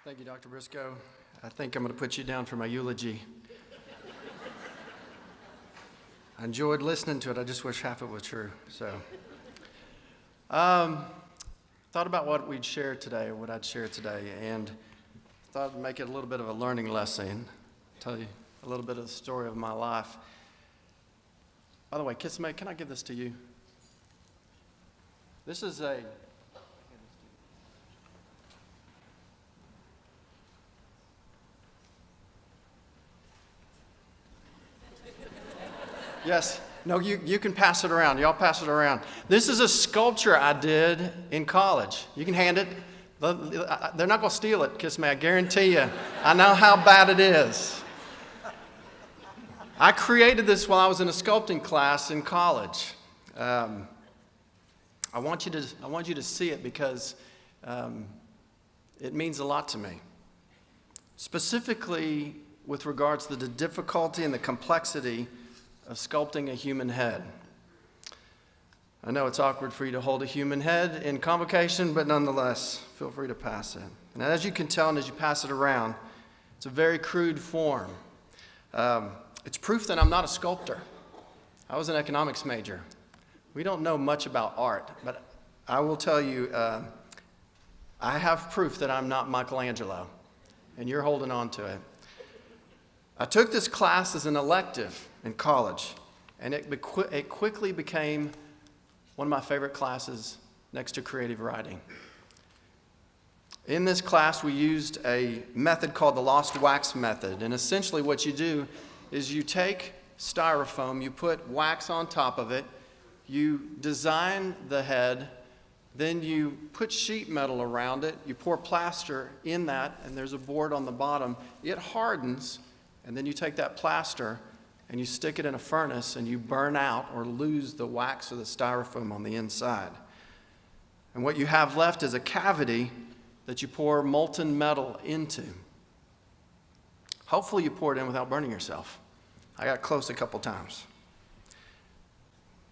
Thank you, Dr. Briscoe. I think I'm going to put you down for my eulogy. I enjoyed listening to it. I just wish half it was true. Thought about what we'd share today, or what I'd share today, and thought I'd make it a little bit of a learning lesson, tell you a little bit of the story of my life. By the way, Kisame, can I give this to you? This is a... Yes. No, you can pass it around. Y'all pass it around. This is a sculpture I did in college. You can hand it. They're not going to steal it, Kiss Me. I guarantee you. I know how bad it is. I created this while I was in a sculpting class in college. I want you to see it because it means a lot to me. Specifically with regards to the difficulty and the complexity of sculpting a human head. I know it's awkward for you to hold a human head in Convocation, but nonetheless, feel free to pass it. And as you can tell, and as you pass it around, it's a very crude form. It's proof that I'm not a sculptor. I was an economics major. We don't know much about art, but I will tell you, I have proof that I'm not Michelangelo, and you're holding on to it. I took this class as an elective in college, and it quickly became one of my favorite classes next to creative writing. In this class, we used a method called the lost wax method, and essentially what you do is you take styrofoam, you put wax on top of it, you design the head, then you put sheet metal around it, you pour plaster in that, and there's a board on the bottom. It hardens, and then you take that plaster and you stick it in a furnace and you burn out or lose the wax or the styrofoam on the inside. And what you have left is a cavity that you pour molten metal into. Hopefully you pour it in without burning yourself. I got close a couple times.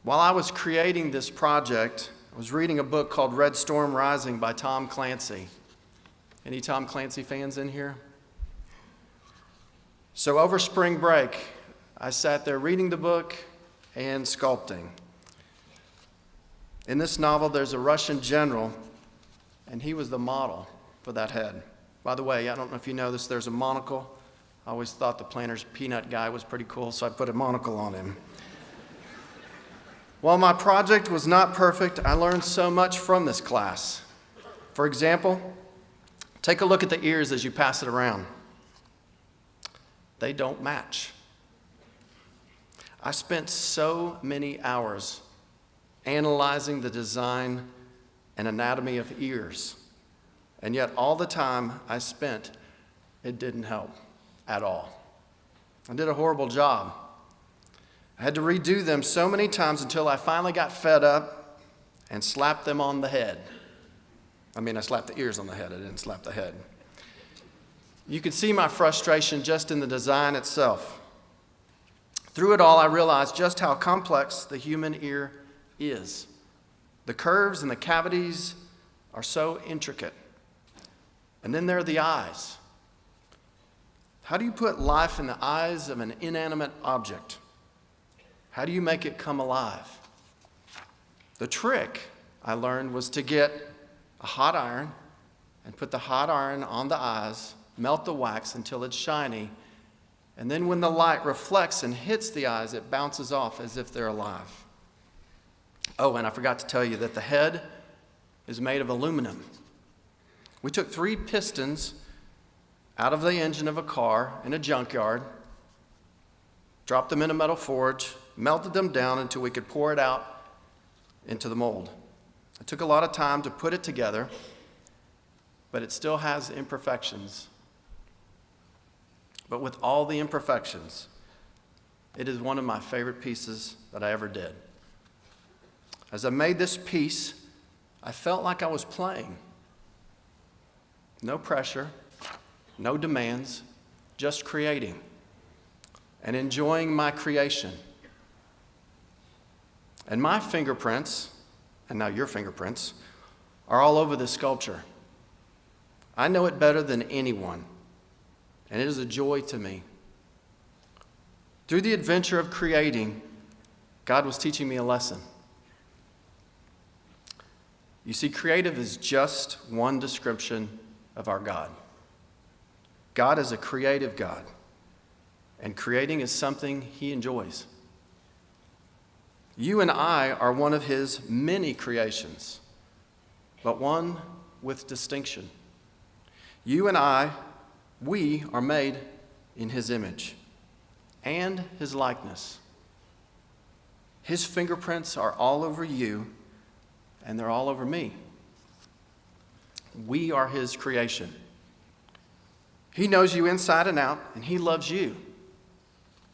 While I was creating this project, I was reading a book called Red Storm Rising by Tom Clancy. Any Tom Clancy fans in here? So over spring break, I sat there reading the book and sculpting. In this novel, there's a Russian general, and he was the model for that head. By the way, I don't know if you know this, there's a monocle. I always thought the Planters peanut guy was pretty cool, so I put a monocle on him. While my project was not perfect, I learned so much from this class. For example, take a look at the ears as you pass it around. They don't match. I spent so many hours analyzing the design and anatomy of ears, and yet all the time I spent, it didn't help at all. I did a horrible job. I had to redo them so many times until I finally got fed up and slapped them on the head. I slapped the ears on the head, I didn't slap the head. You could see my frustration just in the design itself. Through it all, I realized just how complex the human ear is. The curves and the cavities are so intricate. And then there are the eyes. How do you put life in the eyes of an inanimate object? How do you make it come alive? The trick, I learned, was to get a hot iron and put the hot iron on the eyes, melt the wax until it's shiny, and then when the light reflects and hits the eyes, it bounces off as if they're alive. Oh, and I forgot to tell you that the head is made of aluminum. We took 3 pistons out of the engine of a car in a junkyard, dropped them in a metal forge, melted them down until we could pour it out into the mold. It took a lot of time to put it together, but it still has imperfections. But with all the imperfections, it is one of my favorite pieces that I ever did. As I made this piece, I felt like I was playing. No pressure, no demands, just creating and enjoying my creation. And my fingerprints, and now your fingerprints, are all over this sculpture. I know it better than anyone, and it is a joy to me. Through the adventure of creating, God was teaching me a lesson. You see, creative is just one description of our God. God is a creative God, and creating is something He enjoys. You and I are one of His many creations, but one with distinction. You and I, we are made in His image and His likeness. His fingerprints are all over you, and they're all over me. We are His creation. He knows you inside and out, and He loves you.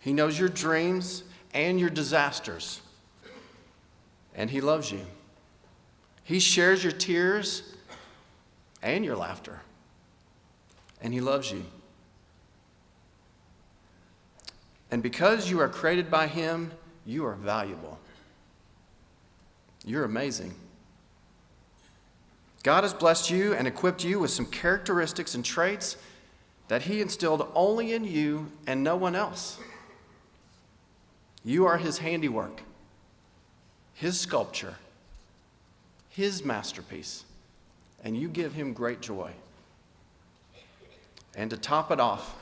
He knows your dreams and your disasters, and He loves you. He shares your tears and your laughter, and He loves you. And because you are created by Him, you are valuable. You're amazing. God has blessed you and equipped you with some characteristics and traits that He instilled only in you and no one else. You are His handiwork, His sculpture, His masterpiece, and you give Him great joy. And to top it off,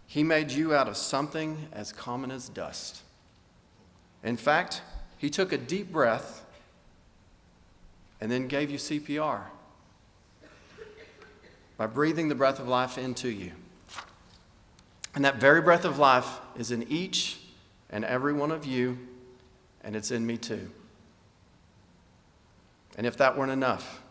He made you out of something as common as dust. In fact, He took a deep breath and then gave you CPR by breathing the breath of life into you. And that very breath of life is in each and every one of you, and it's in me too. And if that weren't enough,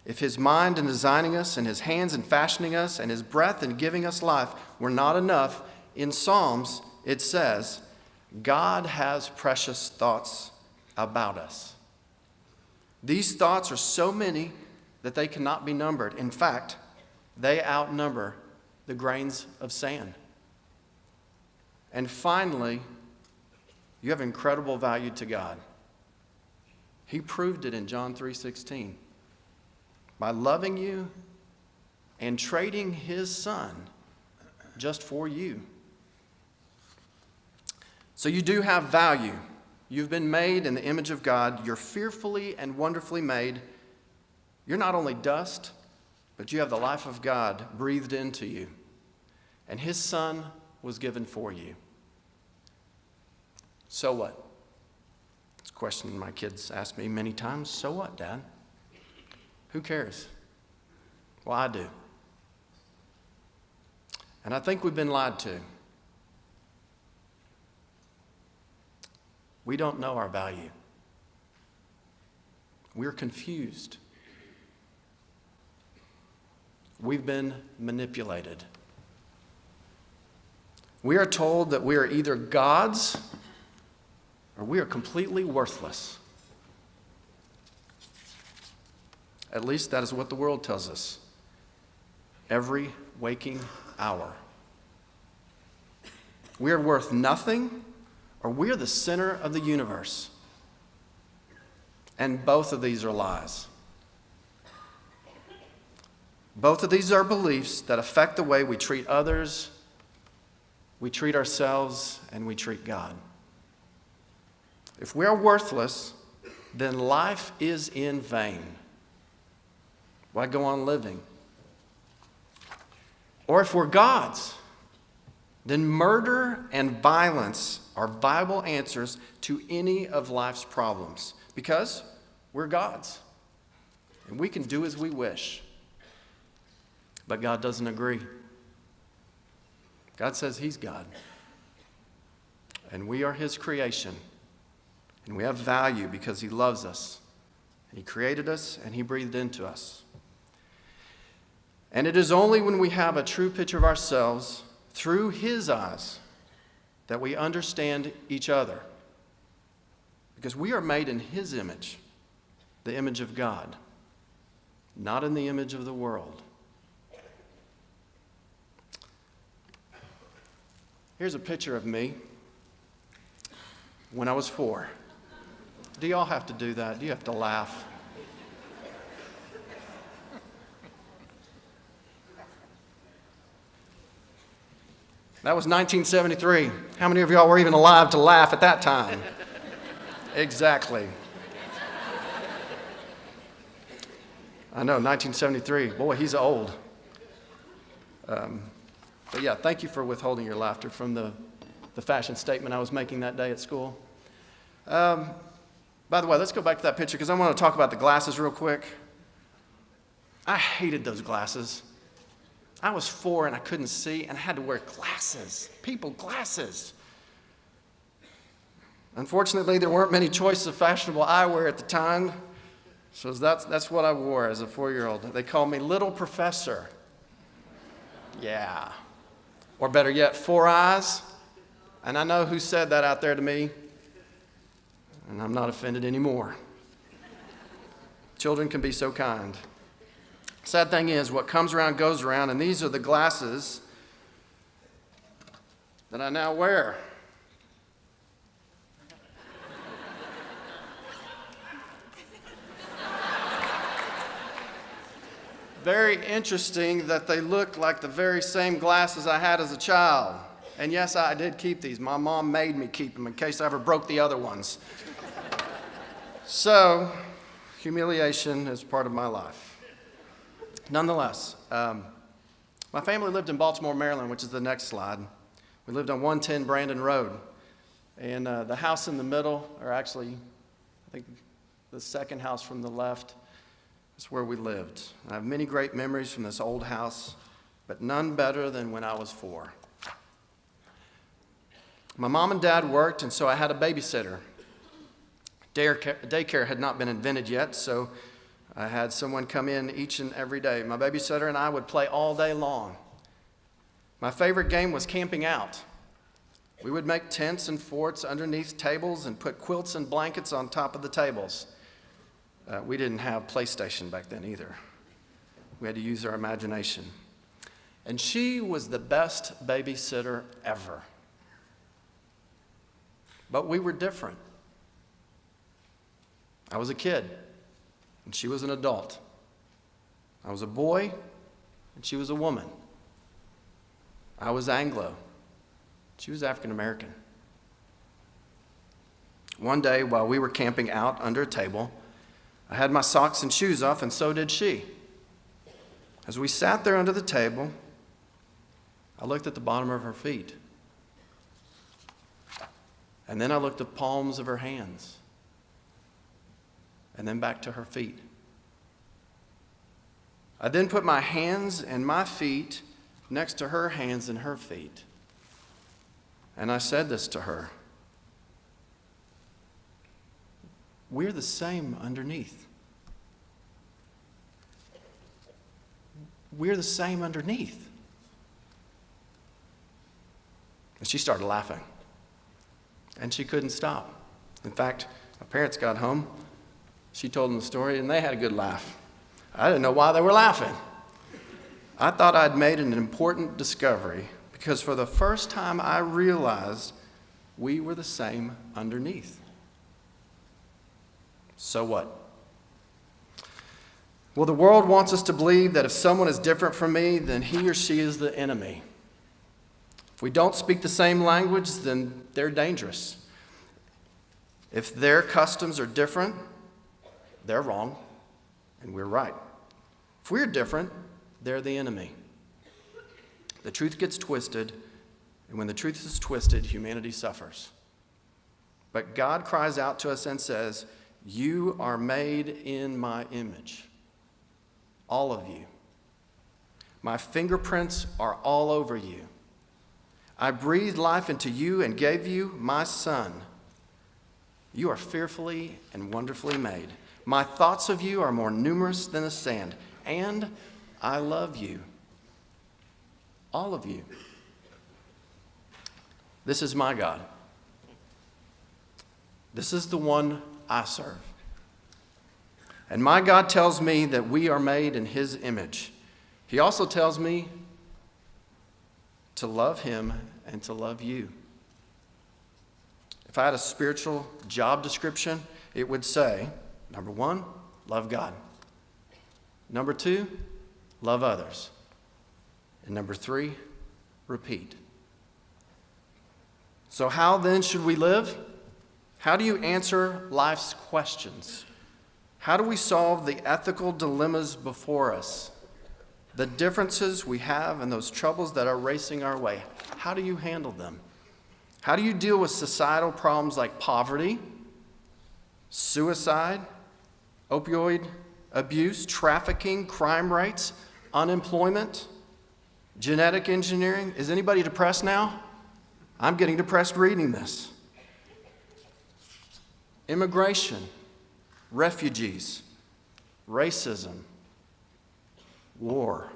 if His mind in designing us and His hands in fashioning us and His breath in giving us life were not enough, in Psalms it says, God has precious thoughts about us. These thoughts are so many that they cannot be numbered. In fact, they outnumber the grains of sand. And finally, you have incredible value to God. He proved it in John 3:16 by loving you and trading His Son just for you. So you do have value. You've been made in the image of God. You're fearfully and wonderfully made. You're not only dust, but you have the life of God breathed into you. And His Son was given for you. So what? It's a question my kids ask me many times. So what, Dad? Who cares? Well, I do. And I think we've been lied to. We don't know our value. We're confused. We've been manipulated. We are told that we are either gods or we are completely worthless. At least that is what the world tells us every waking hour. We are worth nothing, or we're the center of the universe. And both of these are lies. Both of these are beliefs that affect the way we treat others, we treat ourselves, and we treat God. If we are worthless, then life is in vain. Why go on living? Or if we're gods, then murder and violence are viable answers to any of life's problems because we're gods and we can do as we wish. But God doesn't agree. God says He's God and we are His creation and we have value because He loves us and He created us and He breathed into us. And it is only when we have a true picture of ourselves through His eyes that we understand each other. Because we are made in His image, the image of God, not in the image of the world. Here's a picture of me when I was 4. Do y'all have to do that? Do you have to laugh? That was 1973. How many of y'all were even alive to laugh at that time? Exactly. I know, 1973. Boy, he's old. But yeah, thank you for withholding your laughter from the fashion statement I was making that day at school. By the way, let's go back to that picture because I want to talk about the glasses real quick. I hated those glasses. I was 4 and I couldn't see and I had to wear glasses. People, glasses. Unfortunately, there weren't many choices of fashionable eyewear at the time, so that's what I wore as a 4-year-old. They called me Little Professor. Yeah. Or better yet, 4 eyes. And I know who said that out there to me, and I'm not offended anymore. Children can be so kind. Sad thing is, what comes around goes around, and these are the glasses that I now wear. Very interesting that they look like the very same glasses I had as a child. And yes, I did keep these. My mom made me keep them in case I ever broke the other ones. So, humiliation is part of my life. Nonetheless, my family lived in Baltimore, Maryland, which is the next slide. We lived on 110 Brandon Road. And the house in the middle, or actually, I think the second house from the left, is where we lived. I have many great memories from this old house, but none better than when I was 4. My mom and dad worked, and so I had a babysitter. Daycare had not been invented yet, so I had someone come in each and every day. My babysitter and I would play all day long. My favorite game was camping out. We would make tents and forts underneath tables and put quilts and blankets on top of the tables. We didn't have PlayStation back then either. We had to use our imagination. And she was the best babysitter ever. But we were different. I was a kid, and she was an adult. I was a boy, and she was a woman. I was Anglo. She was African American. One day, while we were camping out under a table, I had my socks and shoes off, and so did she. As we sat there under the table, I looked at the bottom of her feet. And then I looked at the palms of her hands. And then back to her feet. I then put my hands and my feet next to her hands and her feet. And I said this to her. We're the same underneath. We're the same underneath. And she started laughing. And she couldn't stop. In fact, my parents got home. She told them the story, and they had a good laugh. I didn't know why they were laughing. I thought I'd made an important discovery because for the first time I realized we were the same underneath. So what? Well, the world wants us to believe that if someone is different from me, then he or she is the enemy. If we don't speak the same language, then they're dangerous. If their customs are different, they're wrong, and we're right. If we're different, they're the enemy. The truth gets twisted, and when the truth is twisted, humanity suffers. But God cries out to us and says, "You are made in my image, all of you. My fingerprints are all over you. I breathed life into you and gave you my son. You are fearfully and wonderfully made. My thoughts of you are more numerous than the sand, and I love you, all of you. This is my God. This is the one I serve. And my God tells me that we are made in his image. He also tells me to love him and to love you. If I had a spiritual job description, it would say, number 1, love God. Number 2, love others. And number 3, repeat. So how then should we live? How do you answer life's questions? How do we solve the ethical dilemmas before us? The differences we have and those troubles that are racing our way. How do you handle them? How do you deal with societal problems like poverty, suicide, opioid abuse, trafficking, crime rates, unemployment, genetic engineering? Is anybody depressed now? I'm getting depressed reading this. Immigration, refugees, racism, war.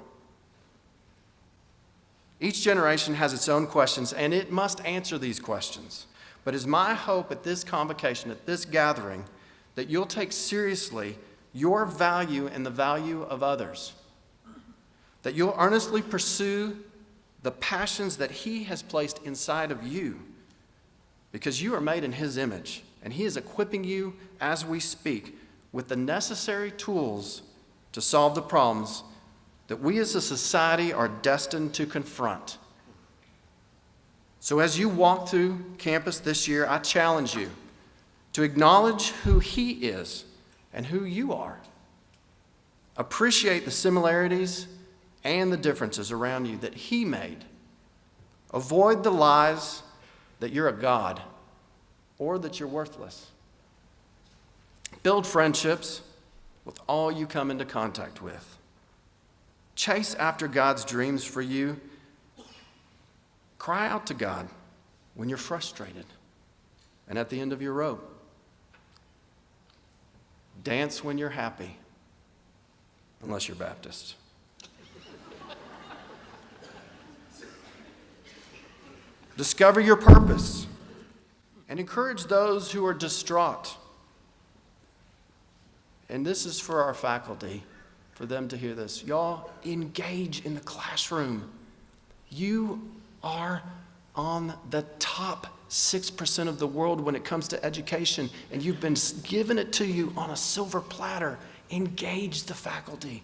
Each generation has its own questions, and it must answer these questions. But it's my hope at this convocation, at this gathering, that you'll take seriously your value and the value of others. That you'll earnestly pursue the passions that He has placed inside of you, because you are made in His image, and He is equipping you as we speak with the necessary tools to solve the problems that we as a society are destined to confront. So as you walk through campus this year, I challenge you to acknowledge who He is and who you are. Appreciate the similarities and the differences around you that He made. Avoid the lies that you're a god or that you're worthless. Build friendships with all you come into contact with. Chase after God's dreams for you. Cry out to God when you're frustrated and at the end of your rope. Dance when you're happy, unless you're Baptist. Discover your purpose and encourage those who are distraught. And this is for our faculty, for them to hear this. Y'all, engage in the classroom. You are on the top 6% of the world when it comes to education, and you've been given it to you on a silver platter. Engage the faculty.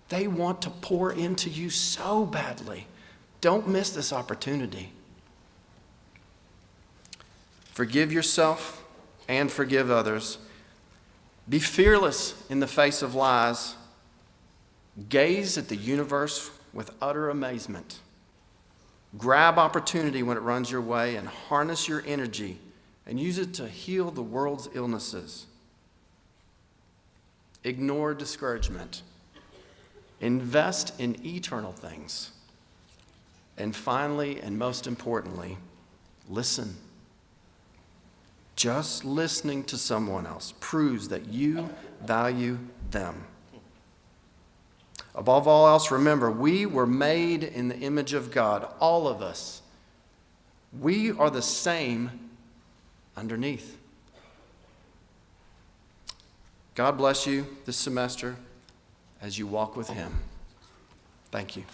They want to pour into you so badly. Don't miss this opportunity. Forgive yourself and forgive others. Be fearless in the face of lies. Gaze at the universe with utter amazement. Grab opportunity when it runs your way and harness your energy and use it to heal the world's illnesses. Ignore discouragement. Invest in eternal things. And finally, and most importantly, listen. Just listening to someone else proves that you value them. Above all else, remember, we were made in the image of God, all of us. We are the same underneath. God bless you this semester as you walk with Him. Thank you.